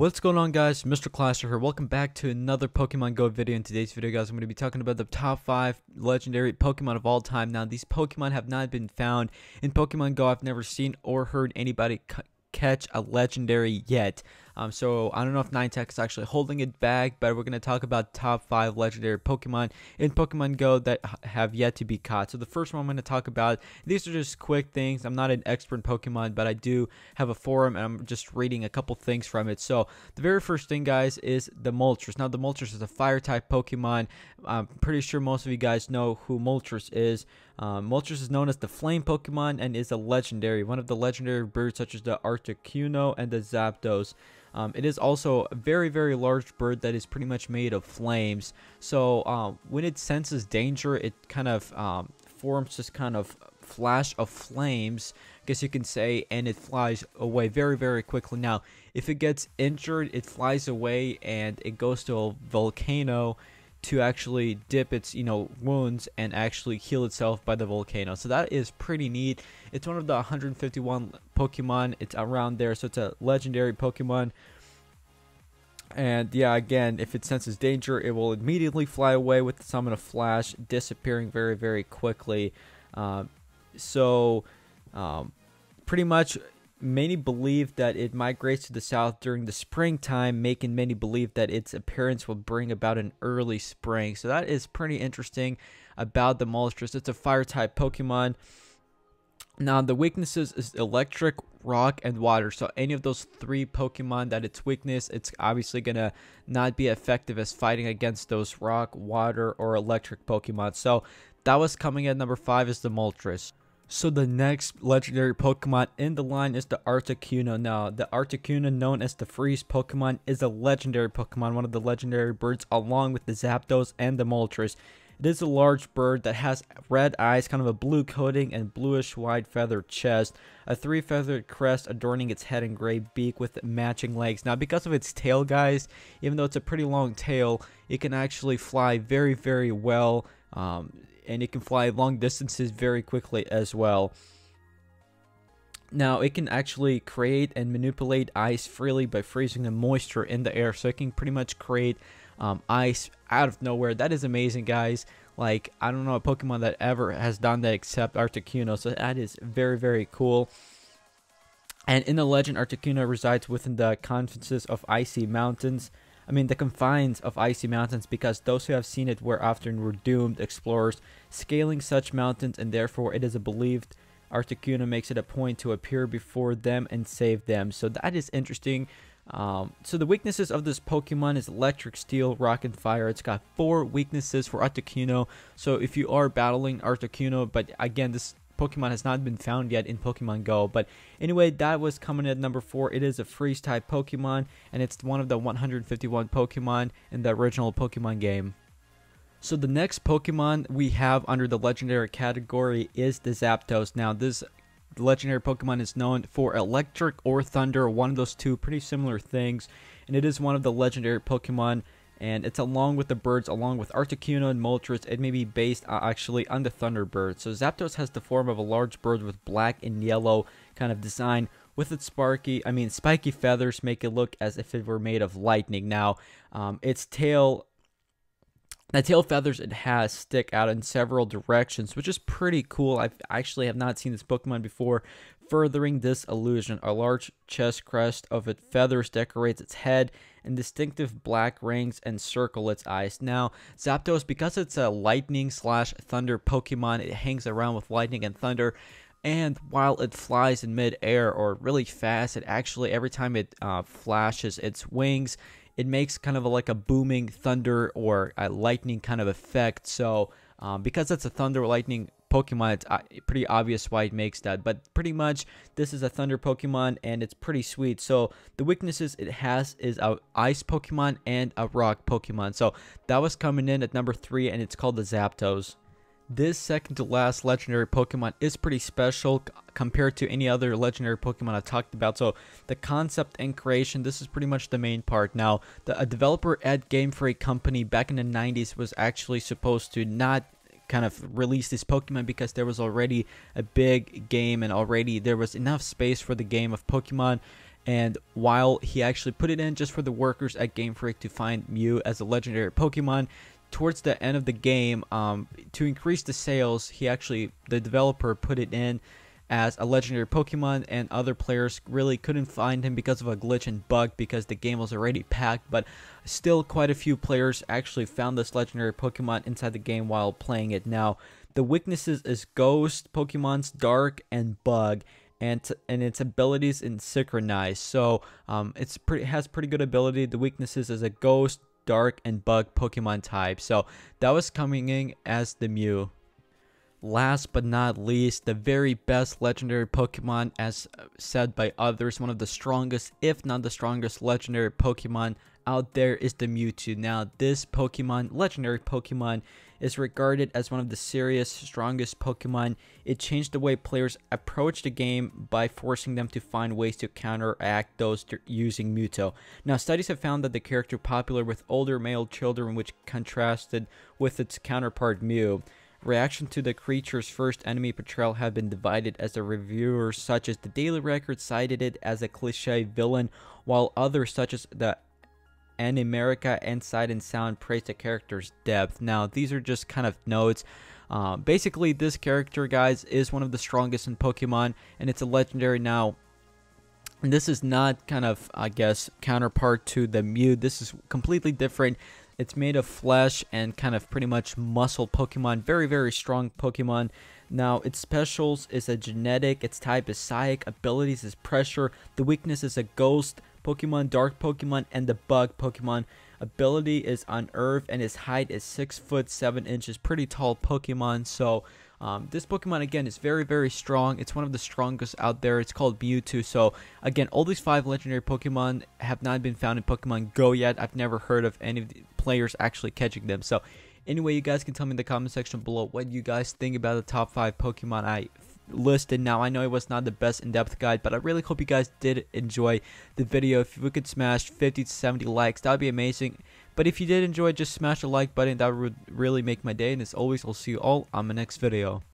What's going on, guys? Mr. Clasher here. Welcome back to another Pokemon Go video. In today's video, guys, I'm going to be talking about the top 5 legendary Pokemon of all time. Now, these Pokemon have not been found in Pokemon Go. I've never seen or heard anybody catch a legendary yet. So I don't know if Niantic is actually holding it back, but we're going to talk about top 5 legendary Pokemon in Pokemon Go that have yet to be caught. So the first one I'm going to talk about, these are just quick things. I'm not an expert in Pokemon, but I do have a forum and I'm just reading a couple things from it. So the very first thing, guys, is the Moltres. Now the Moltres is a fire type Pokemon. I'm pretty sure most of you guys know who Moltres is. Moltres is known as the flame Pokemon and is a legendary, one of the legendary birds such as the Articuno and the Zapdos. It is also a very large bird that is pretty much made of flames. So when it senses danger, it kind of forms this kind of flash of flames, I guess you can say, and it flies away very quickly. Now, if it gets injured, it flies away and it goes to a volcano to actually dip its wounds and actually heal itself by the volcano. So that is pretty neat. It's one of the 151 Pokemon. It's around there, so it's a legendary Pokemon. And yeah, again, if it senses danger, it will immediately fly away with the summon of Flash, disappearing very quickly. Pretty much, many believe that it migrates to the south during the springtime, making many believe that its appearance will bring about an early spring. So that is pretty interesting about the Moltres. It's a fire type Pokemon. Now the weaknesses is electric, rock, and water. So any of those 3 Pokemon that its weakness, it's obviously gonna not be effective as fighting against those rock, water, or electric Pokemon. So that was coming at number 5 is the Moltres. So the next legendary Pokemon in the line is the Articuno. Now, the Articuno, known as the Freeze Pokemon, is a legendary Pokemon, one of the legendary birds along with the Zapdos and the Moltres. It is a large bird that has red eyes, kind of a blue coating, and bluish white feathered chest, a 3-feathered crest adorning its head and gray beak with matching legs. Now, because of its tail, guys, even though it's a pretty long tail, it can actually fly very well. And it can fly long distances very quickly as well. Now, it can actually create and manipulate ice freely by freezing the moisture in the air. So it can pretty much create ice out of nowhere. That is amazing, guys. Like, I don't know a Pokemon that ever has done that except Articuno. So that is very cool. And in the legend, Articuno resides within the confines of icy mountains. The confines of icy mountains, because those who have seen it were often were doomed explorers scaling such mountains, and therefore it is a believed Articuno makes it a point to appear before them and save them. So that is interesting. So the weaknesses of this Pokemon is electric, steel, rock, and fire. It's got 4 weaknesses for Articuno. So if you are battling Articuno, but again, this Pokemon has not been found yet in Pokemon Go. But anyway, that was coming at number 4. It is a freeze type Pokemon, and it's one of the 151 Pokemon in the original Pokemon game. So the next Pokemon we have under the legendary category is the Zapdos. Now this legendary Pokemon is known for electric or thunder, one of those 2 pretty similar things, and it is one of the legendary Pokemon. And it's along with the birds, along with Articuno and Moltres. It may be based actually on the Thunderbird. So Zapdos has the form of a large bird with black and yellow kind of design. With its spiky feathers make it look as if it were made of lightning. Now, its tail, the tail feathers it has stick out in several directions, which is pretty cool. I actually have not seen this Pokemon before. Furthering this illusion, a large chest crest of its feathers decorates its head, and distinctive black rings encircle its eyes. Now, Zapdos, because it's a lightning/thunder Pokemon, it hangs around with lightning and thunder. And while it flies in mid-air or really fast, it actually, every time it flashes its wings, it makes kind of like a booming thunder or a lightning kind of effect. So, because it's a thunder lightning Pokemon, it's pretty obvious why it makes that. But pretty much, this is a thunder Pokemon, and it's pretty sweet. So the weaknesses it has is a ice Pokemon and a rock Pokemon. So that was coming in at number 3, and it's called the Zapdos. This second to last legendary Pokemon is pretty special compared to any other legendary Pokemon I've talked about. So the concept and creation, this is pretty much the main part. Now, a developer at Game Freak Company back in the 90s was actually supposed to not kind of release this Pokemon because there was already a big game and already there was enough space for the game of Pokemon, And while he actually put it in just for the workers at Game Freak to find Mew as a legendary Pokemon, towards the end of the game, to increase the sales, the developer put it in as a legendary Pokemon, and other players really couldn't find him because of a glitch and bug because the game was already packed. But still, quite a few players actually found this legendary Pokemon inside the game while playing it. Now, the weaknesses is Ghost, Pokemon's Dark, and Bug, and its abilities in Synchronize. So it has pretty good ability. The weaknesses is a Ghost, Dark, and Bug Pokemon type. So that was coming in as the Mew. Last but not least, the very best legendary Pokemon, as said by others, one of the strongest, if not the strongest legendary Pokemon out there, is the Mewtwo. Now, this legendary Pokemon, is regarded as one of the serious strongest Pokemon. It changed the way players approach the game by forcing them to find ways to counteract those using Mewtwo. Now, studies have found that the character popular with older male children, which contrasted with its counterpart Mew. Reaction to the creature's first enemy portrayal have been divided, as the reviewers such as the Daily Record cited it as a cliche villain, while others such as the Animerica and Sight and Sound praised the character's depth. Now, these are just kind of notes. Basically, this character, guys, is one of the strongest in Pokemon, and it's a legendary. Now, this is not kind of, I guess, counterpart to the Mew. This is completely different. It's made of flesh and kind of pretty much muscle Pokemon. Very, very strong Pokemon. Now, its specials is a genetic, its type is Psychic, abilities is Pressure, the weakness is a Ghost Pokemon, Dark Pokemon, and the Bug Pokemon. Ability is Unearth, and its height is 6 foot 7 inches. Pretty tall Pokemon. So, this Pokemon, again, is very, very strong. It's one of the strongest out there. It's called Mewtwo. So, again, all these 5 legendary Pokemon have not been found in Pokemon Go yet. I've never heard of any of the players actually catching them. So, anyway, you guys can tell me in the comment section below what you guys think about the top 5 Pokemon I listed. Now, I know it was not the best in-depth guide, but I really hope you guys did enjoy the video. If we could smash 50 to 70 likes, that would be amazing. But if you did enjoy, just smash the like button. That would really make my day. And as always, I'll see you all on my next video.